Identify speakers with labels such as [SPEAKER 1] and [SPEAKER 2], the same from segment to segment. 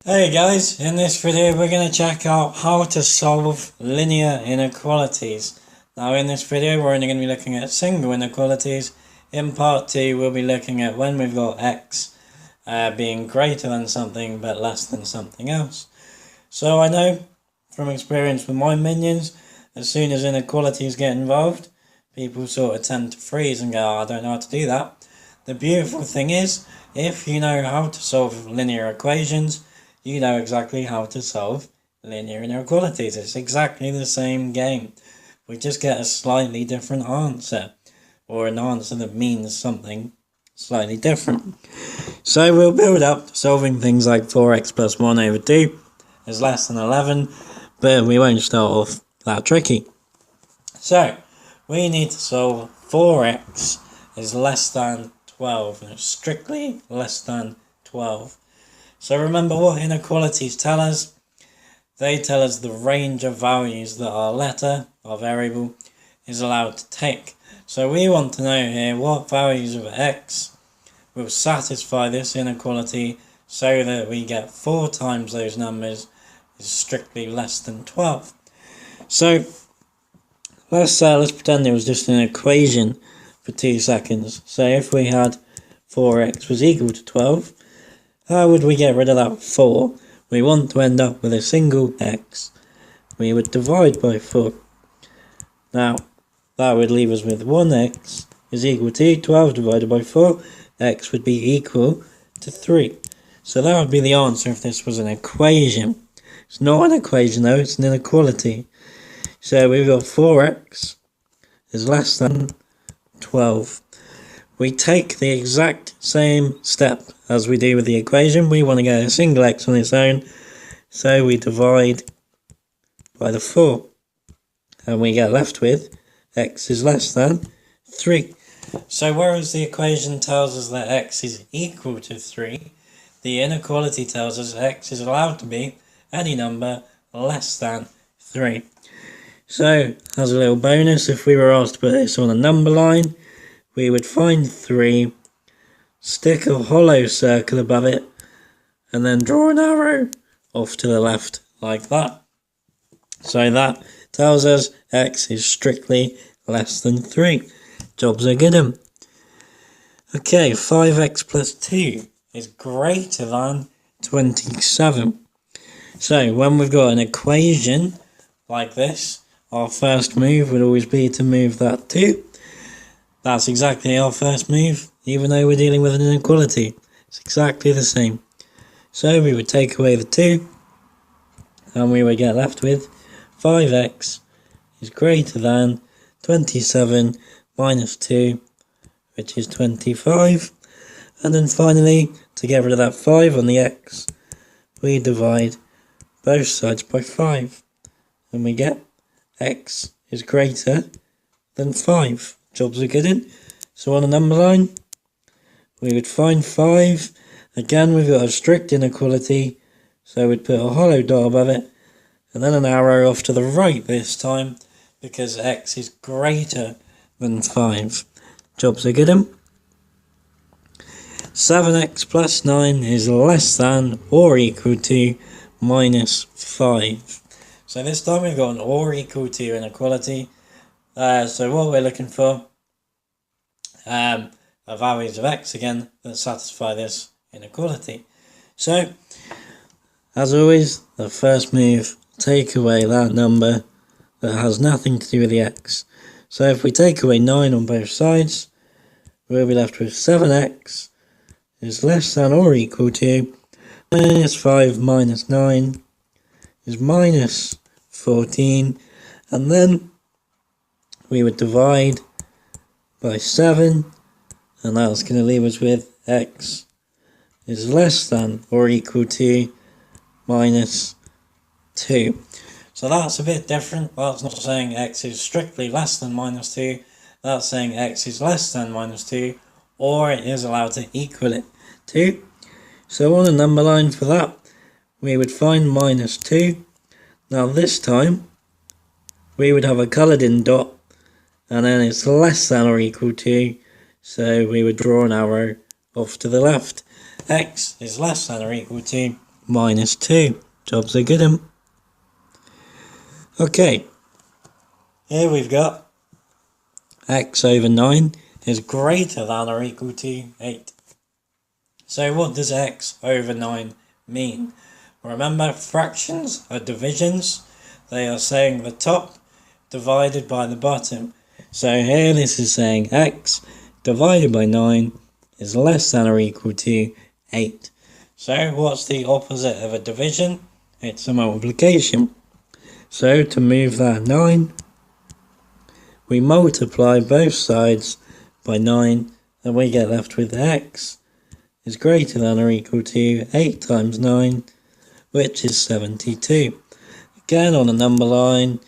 [SPEAKER 1] Hey guys, in this video we're going to check out how to solve linear inequalities. Now in this video we're only going to be looking at single inequalities. In part 2 we'll be looking at when we've got x being greater than something but less than something else. So I know from experience with my minions, as soon as inequalities get involved, people sort of tend to freeze and go, oh, I don't know how to do that. The beautiful thing is, if you know how to solve linear equations, you know exactly how to solve linear inequalities. It's exactly the same game. We just get a slightly different answer, or an answer that means something slightly different. So we'll build up solving things like 4x plus 1 over 2 is less than 11, but we won't start off that tricky. So we need to solve 4x is less than 12, and it's strictly less than 12. So remember what inequalities tell us. They tell us the range of values that our letter, our variable, is allowed to take. So we want to know here what values of x will satisfy this inequality so that we get 4 times those numbers is strictly less than 12. So let's pretend it was just an equation for 2 seconds. So if we had 4x was equal to 12, how would we get rid of that 4? We want to end up with a single x. We would divide by 4. Now, that would leave us with 1x is equal to 12 divided by 4. X would be equal to 3. So that would be the answer if this was an equation. It's not an equation though, it's an inequality. So we've got 4x is less than 12. We take the exact same step as we do with the equation. We want to get a single x on its own, so we divide by the 4, and we get left with x is less than 3. So whereas the equation tells us that x is equal to 3, the inequality tells us x is allowed to be any number less than 3. So as a little bonus, if we were asked to put this on a number line, we would find 3, stick a hollow circle above it, and then draw an arrow off to the left like that. So that tells us x is strictly less than 3. Jobs are good. Okay, 5x plus 2 is greater than 27. So when we've got an equation like this, our first move would always be to move that 2. That's exactly our first move, even though we're dealing with an inequality. It's exactly the same. So we would take away the 2, and we would get left with 5x is greater than 27 minus 2, which is 25. And then finally, to get rid of that 5 on the x, we divide both sides by 5. And we get x is greater than 5. Jobs are good in. So on a number line, we would find 5. Again, we've got a strict inequality, so we'd put a hollow dot above it, and then an arrow off to the right this time, because x is greater than 5. Jobs are good in. 7x plus 9 is less than or equal to minus 5. So this time we've got an or equal to inequality. So what we're looking for are values of x again that satisfy this inequality. So, as always, the first move, take away that number that has nothing to do with the x. So if we take away 9 on both sides, we'll be left with 7x is less than or equal to minus 5 minus 9 is minus 14, and then we would divide by 7, and that's going to leave us with x is less than or equal to minus 2. So that's a bit different. That's not saying x is strictly less than minus 2. That's saying x is less than minus 2, or it is allowed to equal it to. So on a number line for that, we would find minus 2. Now this time, we would have a coloured in dot, and then it's less than or equal to, so we would draw an arrow off to the left. X is less than or equal to minus 2. Job's a good one. Okay, here we've got x over 9 is greater than or equal to 8. So what does x over 9 mean? Remember, fractions are divisions. They are saying the top divided by the bottom. So here this is saying x divided by 9 is less than or equal to 8. So what's the opposite of a division? It's a multiplication. So to move that 9, we multiply both sides by 9 and we get left with x is greater than or equal to 8 times 9, which is 72. Again, on a number line,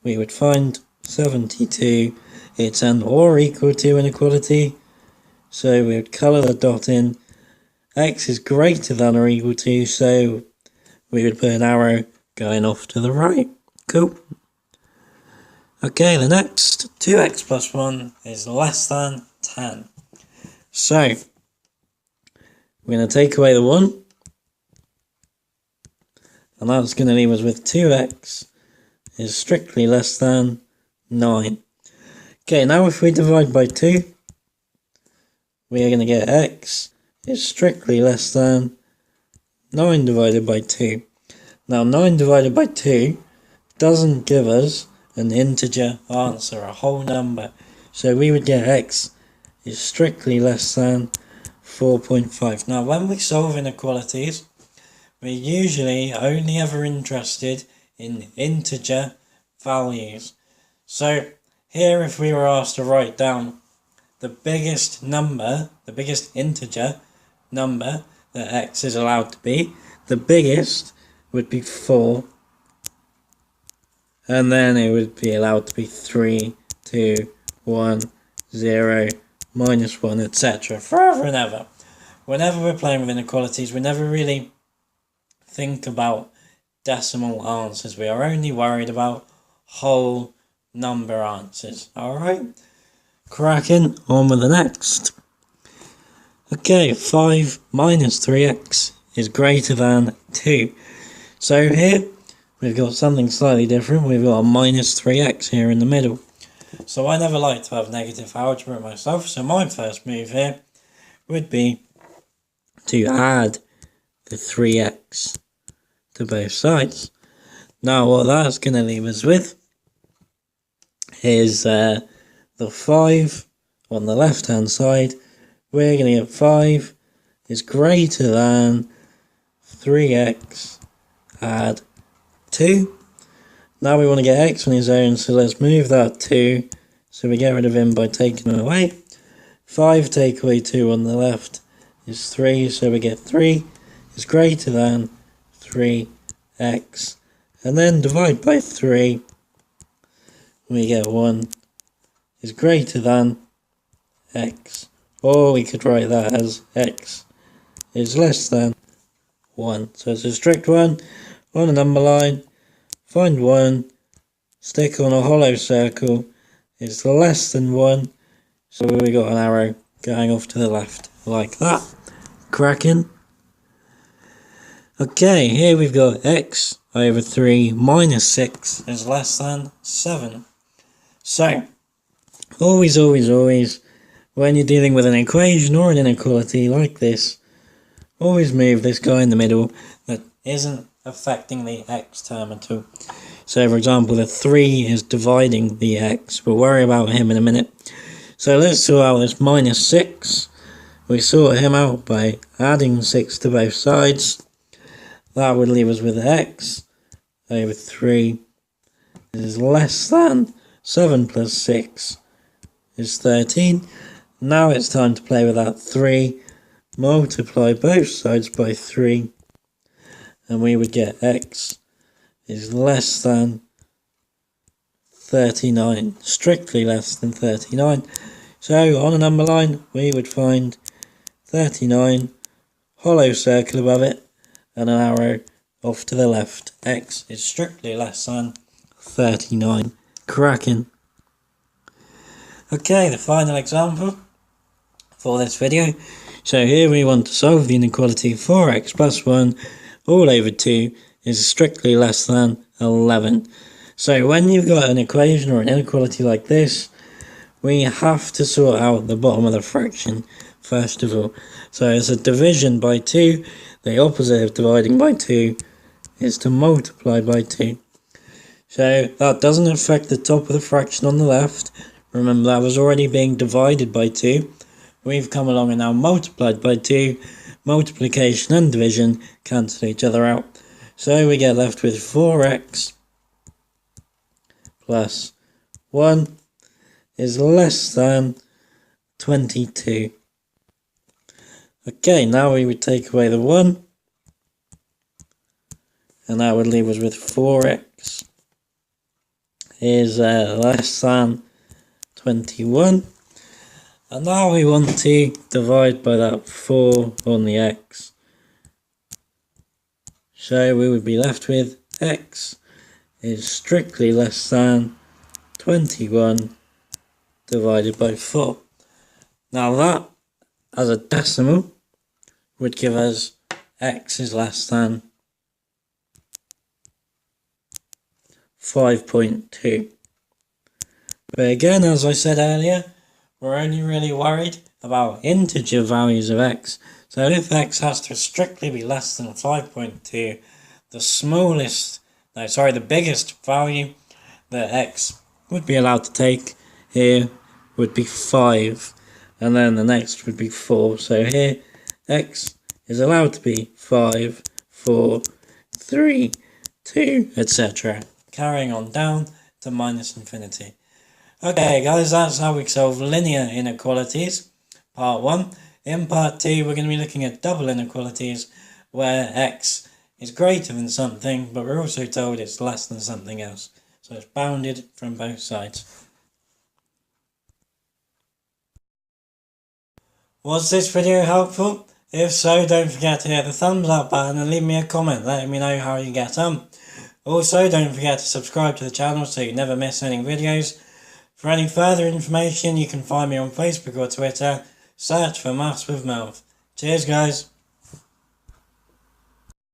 [SPEAKER 1] we would find 72. It's an or equal to inequality, so we would colour the dot in. X is greater than or equal to, so we would put an arrow going off to the right. Cool. Okay, the next 2x plus 1 is less than 10. So we're going to take away the 1, and that's going to leave us with 2x is strictly less than 9. Okay, now if we divide by 2, we are going to get x is strictly less than 9 divided by 2. Now 9 divided by 2 doesn't give us an integer answer, a whole number. So we would get x is strictly less than 4.5. Now when we solve inequalities, we're usually only ever interested in integer values. So here if we were asked to write down the biggest number, the biggest integer number that x is allowed to be, the biggest would be 4. And then it would be allowed to be 3, 2, 1, 0, minus 1, etc. Forever and ever. Whenever we're playing with inequalities, we never really think about decimal answers. We are only worried about whole number answers. Alright? Cracking on with the next. Okay, 5 minus 3x is greater than 2. So here, we've got something slightly different. We've got a minus 3x here in the middle. So I never like to have negative algebra myself, so my first move here would be to add the 3x to both sides. Now what that's going to leave us with is the 5 on the left hand side. We're going to get 5 is greater than 3x add 2. Now we want to get x on his own, so let's move that 2. So we get rid of him by taking him away. 5 take away 2 on the left is 3, so we get 3 is greater than 3x. And then divide by 3. We get 1 is greater than x. Or we could write that as x is less than 1. So it's a strict one. On a number line, find 1, stick on a hollow circle, it's less than 1, so we got an arrow going off to the left, like that. Cracking. Okay, here we've got x over 3 minus 6 is less than 7. So, always, when you're dealing with an equation or an inequality like this, always move this guy in the middle that isn't affecting the x term at all. So for example, the 3 is dividing the x. We'll worry about him in a minute. So let's sort out this minus 6. We sort him out by adding 6 to both sides. That would leave us with x over 3 is less than 7 plus 6 is 13. Now it's time to play with that 3. Multiply both sides by 3. And we would get x is less than 39, strictly less than 39. So on a number line, we would find 39, hollow circle above it, and an arrow off to the left. X is strictly less than 39. Cracking. Okay, the final example for this video. So here we want to solve the inequality 4x plus 1 all over 2 is strictly less than 11. So when you've got an equation or an inequality like this, we have to sort out the bottom of the fraction first of all. So it's a division by 2. The opposite of dividing by 2 is to multiply by 2. So that doesn't affect the top of the fraction on the left. Remember, that was already being divided by 2. We've come along and now multiplied by 2. Multiplication and division cancel each other out. So we get left with 4x plus 1 is less than 22. Okay, now we would take away the 1. And that would leave us with 4x is less than 21. And now we want to divide by that 4 on the x. So we would be left with x is strictly less than 21 divided by 4. Now that, as a decimal, would give us x is less than 5.2. But again, as I said earlier, we're only really worried about integer values of x. So if x has to strictly be less than 5.2, the biggest value that x would be allowed to take here would be 5. And then the next would be 4. So here, x is allowed to be 5, 4, 3, 2, etc. Carrying on down to minus infinity. Okay guys, that's how we solve linear inequalities, part 1. In part 2 we're going to be looking at double inequalities where x is greater than something, but we're also told it's less than something else. So it's bounded from both sides. Was this video helpful? If so, don't forget to hit the thumbs up button and leave me a comment letting me know how you get on. Also, don't forget to subscribe to the channel so you never miss any videos. For any further information, you can find me on Facebook or Twitter. Search for Maths with Melv. Cheers guys.